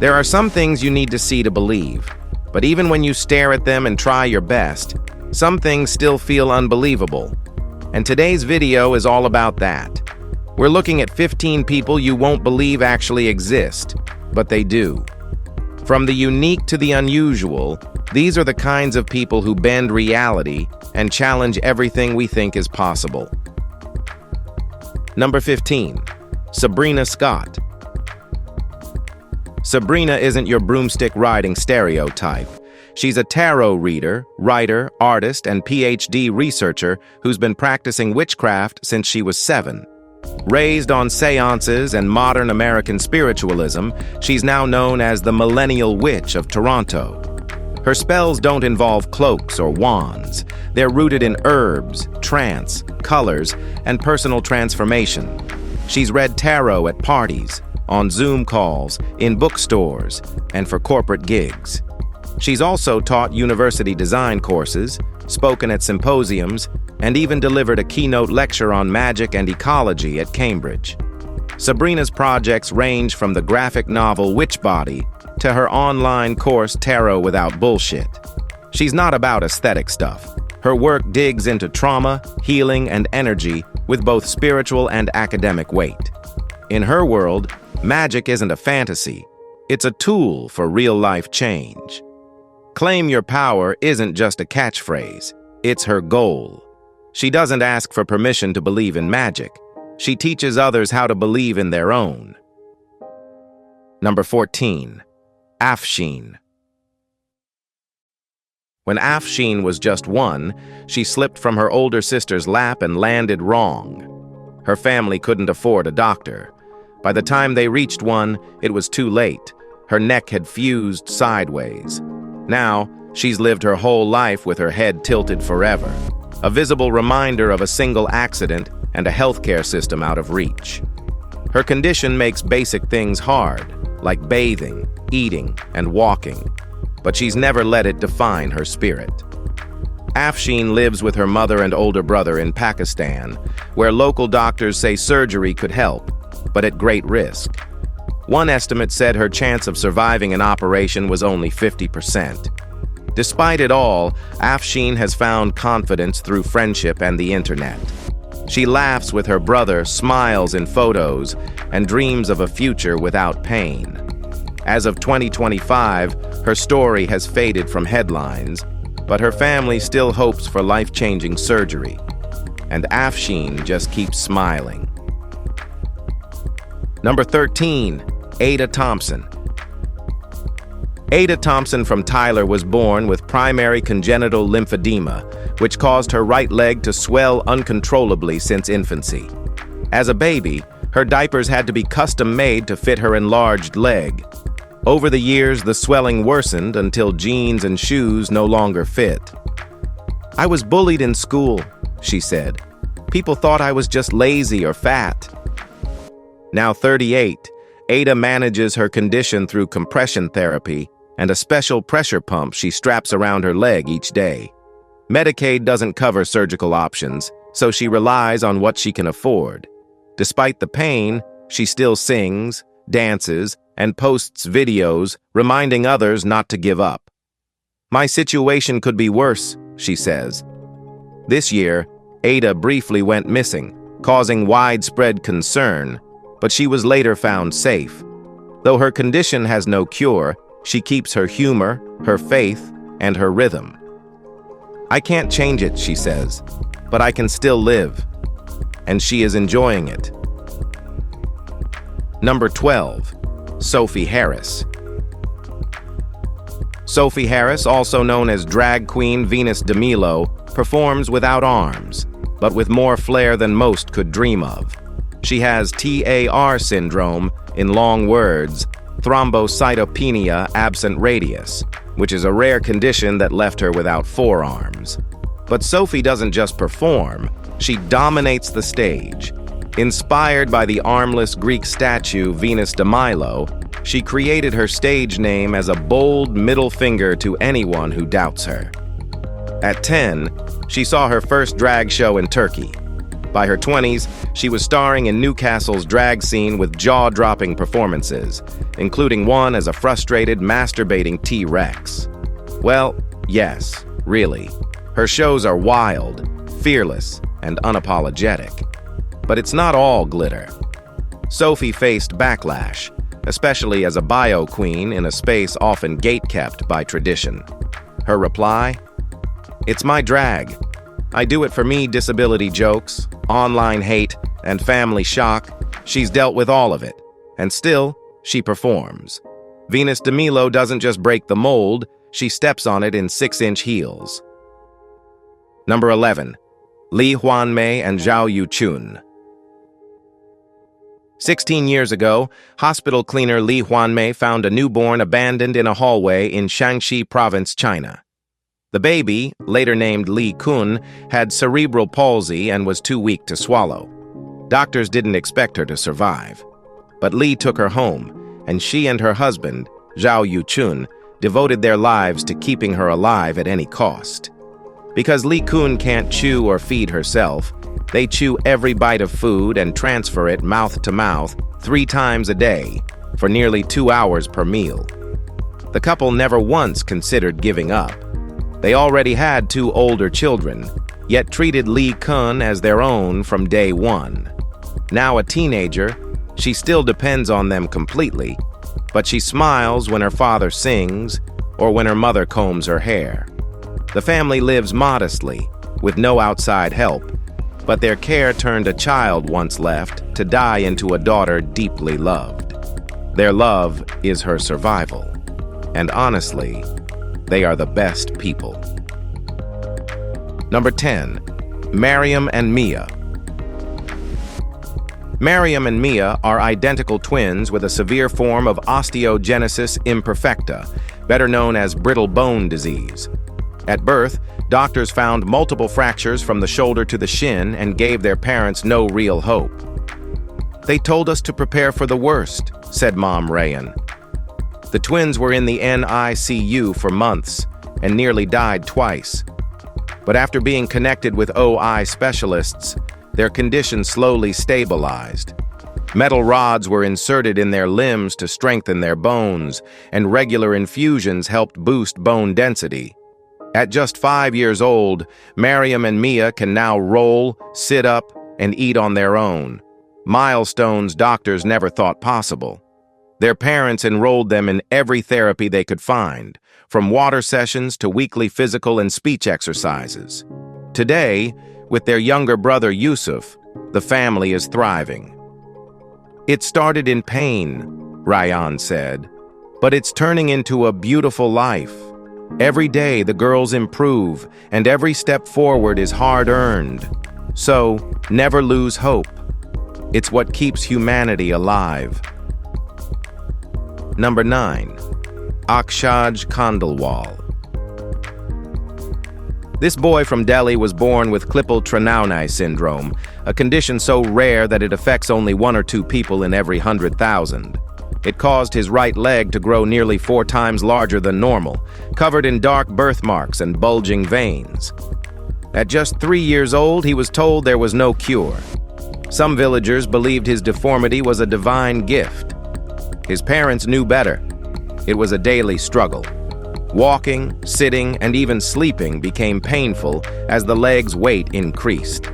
There are some things you need to see to believe, but even when you stare at them and try your best, some things still feel unbelievable. And today's video is all about that. We're looking at 15 people you won't believe actually exist, but they do. From the unique to the unusual, these are the kinds of people who bend reality and challenge everything we think is possible. Number 15. Sabrina Scott. Sabrina isn't your broomstick-riding stereotype. She's a tarot reader, writer, artist, and PhD researcher who's been practicing witchcraft since she was 7. Raised on seances and modern American spiritualism, she's now known as the Millennial Witch of Toronto. Her spells don't involve cloaks or wands. They're rooted in herbs, trance, colors, and personal transformation. She's read tarot at parties, on Zoom calls, in bookstores, and for corporate gigs. She's also taught university design courses, spoken at symposiums, and even delivered a keynote lecture on magic and ecology at Cambridge. Sabrina's projects range from the graphic novel Witchbody to her online course Tarot Without Bullshit. She's not about aesthetic stuff. Her work digs into trauma, healing, and energy with both spiritual and academic weight. In her world, magic isn't a fantasy. It's a tool for real-life change. Claim your power isn't just a catchphrase. It's her goal. She doesn't ask for permission to believe in magic. She teaches others how to believe in their own. Number 14. Afshin. When Afshin was just 1, she slipped from her older sister's lap and landed wrong. Her family couldn't afford a doctor. By the time they reached one, it was too late. Her neck had fused sideways. Now, she's lived her whole life with her head tilted forever, a visible reminder of a single accident and a healthcare system out of reach. Her condition makes basic things hard, like bathing, eating, and walking, but she's never let it define her spirit. Afshin lives with her mother and older brother in Pakistan, where local doctors say surgery could help, but at great risk. One estimate said her chance of surviving an operation was only 50%. Despite it all, Afshin has found confidence through friendship and the internet. She laughs with her brother, smiles in photos, and dreams of a future without pain. As of 2025, her story has faded from headlines, but her family still hopes for life-changing surgery. And Afshin just keeps smiling. Number 13. Ada Thompson. Ada Thompson from Tyler was born with primary congenital lymphedema, which caused her right leg to swell uncontrollably since infancy. As a baby, her diapers had to be custom-made to fit her enlarged leg. Over the years, the swelling worsened until jeans and shoes no longer fit. "I was bullied in school," she said. "People thought I was just lazy or fat." Now 38, Ada manages her condition through compression therapy and a special pressure pump she straps around her leg each day. Medicaid doesn't cover surgical options, so she relies on what she can afford. Despite the pain, she still sings, dances, and posts videos reminding others not to give up. "My situation could be worse," she says. This year, Ada briefly went missing, causing widespread concern, but she was later found safe. Though her condition has no cure, she keeps her humor, her faith, and her rhythm. "I can't change it," she says, "but I can still live." And she is enjoying it. Number 12. Sophie Harris. Sophie Harris, also known as drag queen Venus de Milo, performs without arms, but with more flair than most could dream of. She has TAR syndrome, in long words, thrombocytopenia absent radius, which is a rare condition that left her without forearms. But Sophie doesn't just perform, she dominates the stage. Inspired by the armless Greek statue Venus de Milo, she created her stage name as a bold middle finger to anyone who doubts her. At 10, she saw her first drag show in Turkey. By her 20s, she was starring in Newcastle's drag scene with jaw-dropping performances, including one as a frustrated, masturbating T-Rex. Well, yes, really. Her shows are wild, fearless, and unapologetic. But it's not all glitter. Sophie faced backlash, especially as a bio queen in a space often gatekept by tradition. Her reply? "It's my drag. I do it for me." Disability jokes, online hate, and family shock. She's dealt with all of it, and still, she performs. Venus de Milo doesn't just break the mold, she steps on it in 6-inch heels. Number 11. Li Huanmei and Zhao Yuchun. 16 years ago, hospital cleaner Li Huanmei found a newborn abandoned in a hallway in Shaanxi Province, China. The baby, later named Li Kun, had cerebral palsy and was too weak to swallow. Doctors didn't expect her to survive. But Li took her home, and she and her husband, Zhao Yuchun, devoted their lives to keeping her alive at any cost. Because Li Kun can't chew or feed herself, they chew every bite of food and transfer it mouth to mouth 3 times a day for nearly 2 hours per meal. The couple never once considered giving up. They already had 2 older children, yet treated Li Kun as their own from day one. Now a teenager, she still depends on them completely, but she smiles when her father sings or when her mother combs her hair. The family lives modestly, with no outside help, but their care turned a child once left to die into a daughter deeply loved. Their love is her survival, and honestly, they are the best people. Number 10. Mariam and Mia. Mariam and Mia are identical twins with a severe form of osteogenesis imperfecta, better known as brittle bone disease. At birth, doctors found multiple fractures from the shoulder to the shin and gave their parents no real hope. "They told us to prepare for the worst," said Mom Rayan. The twins were in the NICU for months and nearly died twice. But after being connected with OI specialists, their condition slowly stabilized. Metal rods were inserted in their limbs to strengthen their bones, and regular infusions helped boost bone density. At just 5 years old, Mariam and Mia can now roll, sit up, and eat on their own. Milestones doctors never thought possible. Their parents enrolled them in every therapy they could find, from water sessions to weekly physical and speech exercises. Today, with their younger brother Yusuf, the family is thriving. "It started in pain," Rayan said, "but it's turning into a beautiful life. Every day the girls improve, and every step forward is hard-earned. So, never lose hope. It's what keeps humanity alive." Number 9. Akshaj Khandelwal. This boy from Delhi was born with Klippel-Trenaunay syndrome, a condition so rare that it affects only 1 or 2 people in every 100,000. It caused his right leg to grow nearly 4 times larger than normal, covered in dark birthmarks and bulging veins. At just 3 years old, he was told there was no cure. Some villagers believed his deformity was a divine gift. His parents knew better. It was a daily struggle. Walking, sitting, and even sleeping became painful as the leg's weight increased.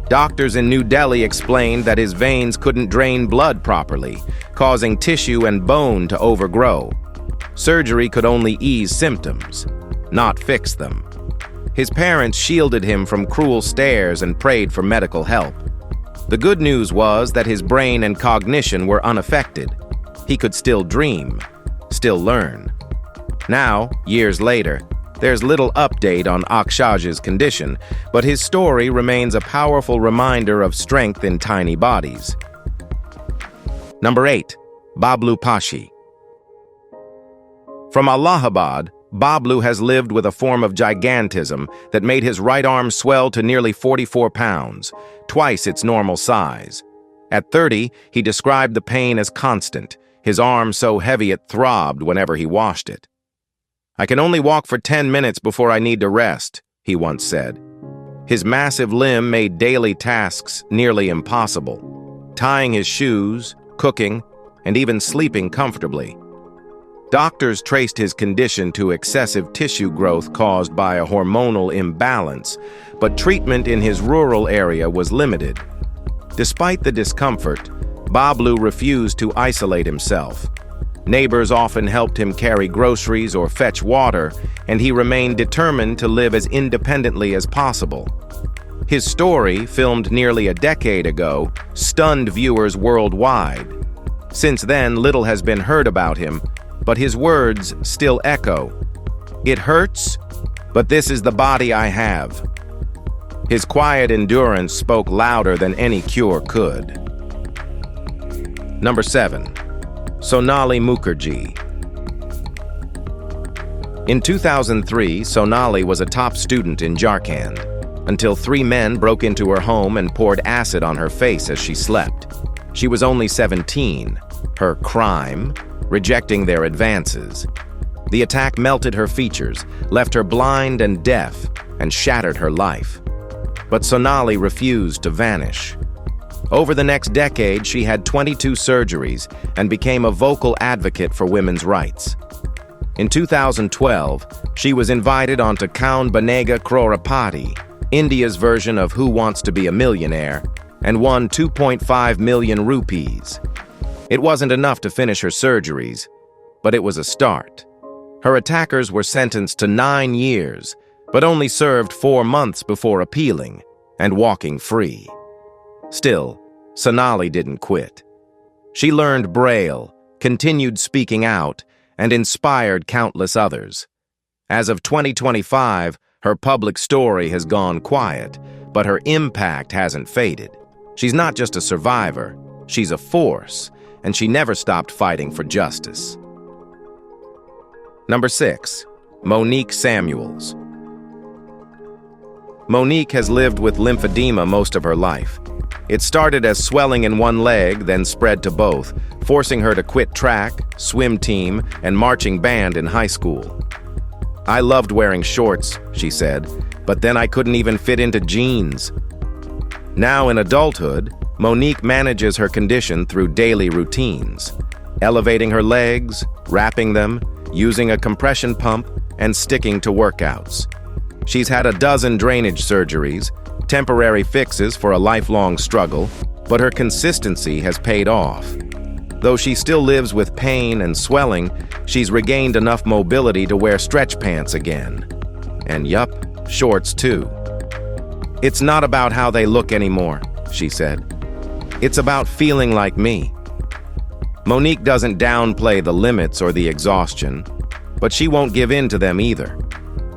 Doctors in New Delhi explained that his veins couldn't drain blood properly, causing tissue and bone to overgrow. Surgery could only ease symptoms, not fix them. His parents shielded him from cruel stares and prayed for medical help. The good news was that his brain and cognition were unaffected. He could still dream, still learn. Now, years later, there's little update on Akshaj's condition, but his story remains a powerful reminder of strength in tiny bodies. Number 8. Bablu Pashi. From Allahabad, Bablu has lived with a form of gigantism that made his right arm swell to nearly 44 pounds, twice its normal size. At 30, he described the pain as constant, his arm so heavy it throbbed whenever he washed it. "I can only walk for 10 minutes before I need to rest," he once said. His massive limb made daily tasks nearly impossible, tying his shoes, cooking, and even sleeping comfortably. Doctors traced his condition to excessive tissue growth caused by a hormonal imbalance, but treatment in his rural area was limited. Despite the discomfort, Bablu refused to isolate himself. Neighbors often helped him carry groceries or fetch water, and he remained determined to live as independently as possible. His story, filmed nearly a decade ago, stunned viewers worldwide. Since then, little has been heard about him, but his words still echo. "It hurts, but this is the body I have." His quiet endurance spoke louder than any cure could. Number 7. Sonali Mukherjee. In 2003, Sonali was a top student in Jharkhand, until 3 men broke into her home and poured acid on her face as she slept. She was only 17. Her crime? Rejecting their advances. The attack melted her features, left her blind and deaf, and shattered her life. But Sonali refused to vanish. Over the next decade, she had 22 surgeries and became a vocal advocate for women's rights. In 2012, she was invited onto Kaun Banega Crorepati, India's version of Who Wants to Be a Millionaire, and won 2.5 million rupees. It wasn't enough to finish her surgeries, but it was a start. Her attackers were sentenced to 9 years, but only served 4 months before appealing and walking free. Still, Sonali didn't quit. She learned Braille, continued speaking out, and inspired countless others. As of 2025, her public story has gone quiet, but her impact hasn't faded. She's not just a survivor, she's a force, and she never stopped fighting for justice. Number 6. Monique Samuels. Monique has lived with lymphedema most of her life. It started as swelling in one leg, then spread to both, forcing her to quit track, swim team, and marching band in high school. "I loved wearing shorts," she said, "but then I couldn't even fit into jeans." Now in adulthood, Monique manages her condition through daily routines, elevating her legs, wrapping them, using a compression pump, and sticking to workouts. She's had a dozen drainage surgeries, temporary fixes for a lifelong struggle, but her consistency has paid off. Though she still lives with pain and swelling, she's regained enough mobility to wear stretch pants again. And yup, shorts too. "It's not about how they look anymore," she said. "It's about feeling like me." Monique doesn't downplay the limits or the exhaustion, but she won't give in to them either.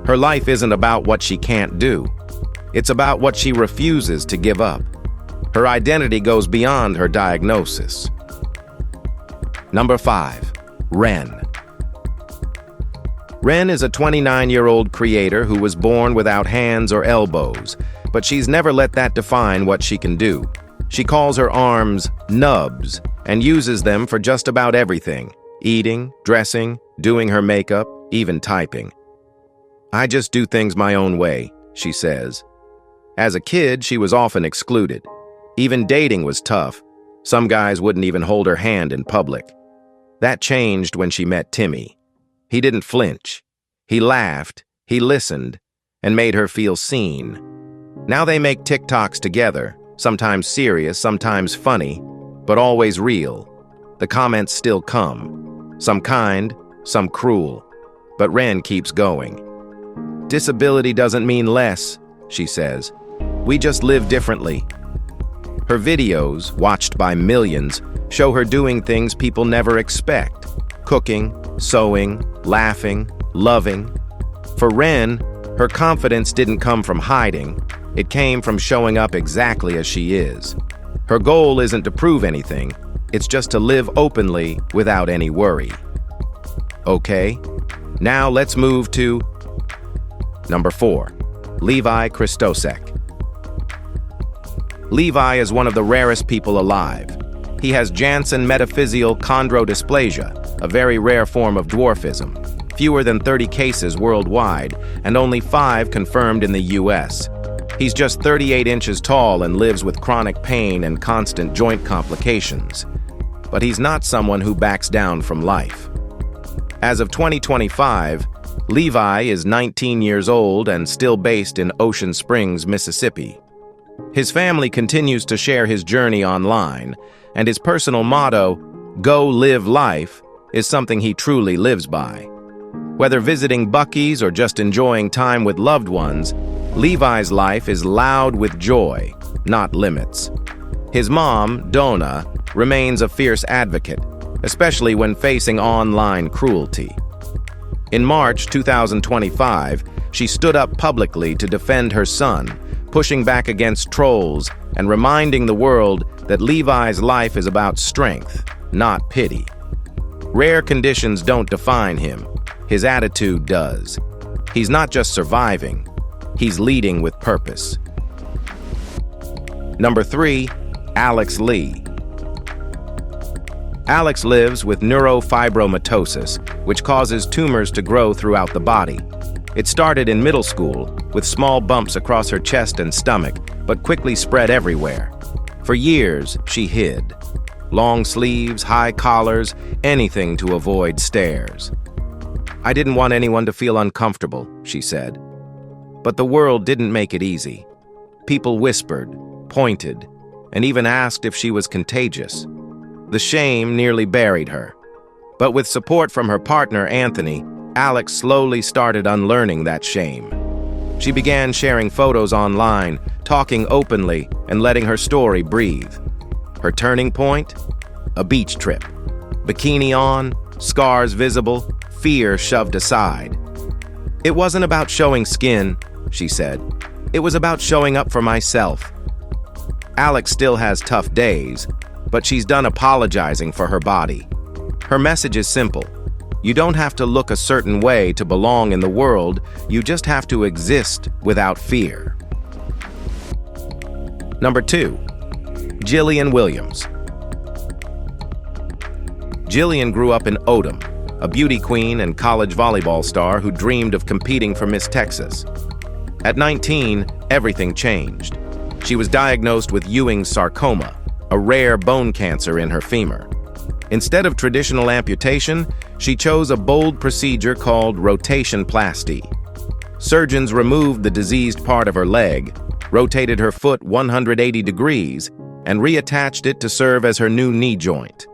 Her life isn't about what she can't do. It's about what she refuses to give up. Her identity goes beyond her diagnosis. Number 5. Ren. Ren is a 29-year-old creator who was born without hands or elbows, but she's never let that define what she can do. She calls her arms nubs and uses them for just about everything: eating, dressing, doing her makeup, even typing. "I just do things my own way," she says. As a kid, she was often excluded. Even dating was tough. Some guys wouldn't even hold her hand in public. That changed when she met Timmy. He didn't flinch. He laughed, he listened, and made her feel seen. Now they make TikToks together, sometimes serious, sometimes funny, but always real. The comments still come. Some kind, some cruel. But Ren keeps going. "Disability doesn't mean less," she says. "We just live differently." Her videos, watched by millions, show her doing things people never expect: cooking, sewing, laughing, loving. For Ren, her confidence didn't come from hiding. It came from showing up exactly as she is. Her goal isn't to prove anything, it's just to live openly without any worry. Okay, now let's move to number 4, Levi Christosek. Levi is one of the rarest people alive. He has Janssen metaphyseal chondrodysplasia, a very rare form of dwarfism. Fewer than 30 cases worldwide, and only 5 confirmed in the US. He's just 38 inches tall and lives with chronic pain and constant joint complications. But he's not someone who backs down from life. As of 2025, Levi is 19 years old and still based in Ocean Springs, Mississippi. His family continues to share his journey online, and his personal motto, "Go live life," is something he truly lives by. Whether visiting Buc-ee's or just enjoying time with loved ones, Levi's life is loud with joy, not limits. His mom, Donna, remains a fierce advocate, especially when facing online cruelty. In March 2025, she stood up publicly to defend her son, pushing back against trolls and reminding the world that Levi's life is about strength, not pity. Rare conditions don't define him. His attitude does. He's not just surviving, he's leading with purpose. Number 3, Alex Lee. Alex lives with neurofibromatosis, which causes tumors to grow throughout the body. It started in middle school, with small bumps across her chest and stomach, but quickly spread everywhere. For years, she hid. Long sleeves, high collars, anything to avoid stares. "I didn't want anyone to feel uncomfortable," she said. But the world didn't make it easy. People whispered, pointed, and even asked if she was contagious. The shame nearly buried her. But with support from her partner, Anthony, Alex slowly started unlearning that shame. She began sharing photos online, talking openly, and letting her story breathe. Her turning point? A beach trip. Bikini on, scars visible, fear shoved aside. "It wasn't about showing skin," she said. "It was about showing up for myself." Alex still has tough days, but she's done apologizing for her body. Her message is simple. You don't have to look a certain way to belong in the world, you just have to exist without fear. Number 2, Jillian Williams. Jillian grew up in Odom, a beauty queen and college volleyball star who dreamed of competing for Miss Texas. At 19, everything changed. She was diagnosed with Ewing's sarcoma, a rare bone cancer in her femur. Instead of traditional amputation, she chose a bold procedure called rotation-plasty. Surgeons removed the diseased part of her leg, rotated her foot 180 degrees, and reattached it to serve as her new knee joint.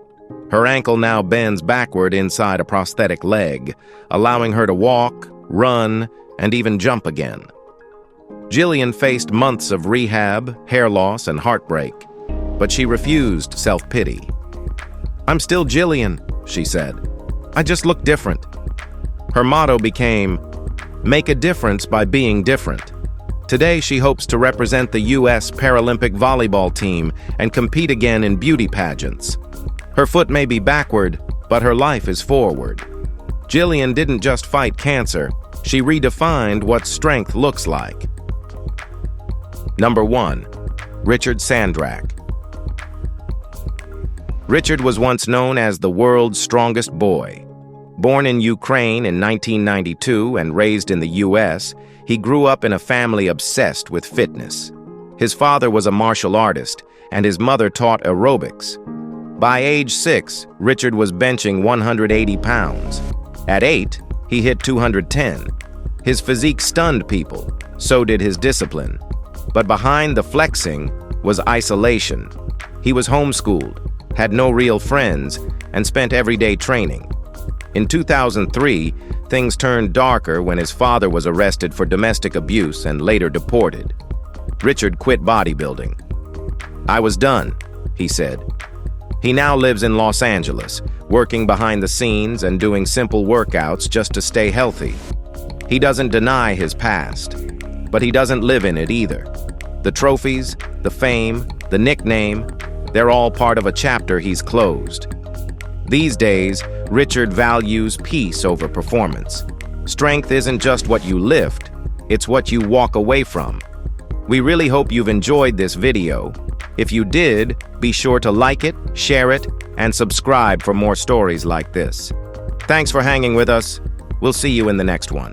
Her ankle now bends backward inside a prosthetic leg, allowing her to walk, run, and even jump again. Jillian faced months of rehab, hair loss, and heartbreak, but she refused self-pity. "I'm still Jillian," she said. "I just look different." Her motto became, "Make a difference by being different." Today, she hopes to represent the U.S. Paralympic volleyball team and compete again in beauty pageants. Her foot may be backward, but her life is forward. Jillian didn't just fight cancer, she redefined what strength looks like. Number 1, Richard Sandrak. Richard was once known as the world's strongest boy. Born in Ukraine in 1992 and raised in the U.S., he grew up in a family obsessed with fitness. His father was a martial artist, and his mother taught aerobics. By age 6, Richard was benching 180 pounds. At 8, he hit 210. His physique stunned people, so did his discipline. But behind the flexing was isolation. He was homeschooled, had no real friends, and spent every day training. In 2003, things turned darker when his father was arrested for domestic abuse and later deported. Richard quit bodybuilding. "I was done," he said. He now lives in Los Angeles, working behind the scenes and doing simple workouts just to stay healthy. He doesn't deny his past, but he doesn't live in it either. The trophies, the fame, the nickname, they're all part of a chapter he's closed. These days, Richard values peace over performance. Strength isn't just what you lift, it's what you walk away from. We really hope you've enjoyed this video. If you did, be sure to like it, share it, and subscribe for more stories like this. Thanks for hanging with us. We'll see you in the next one.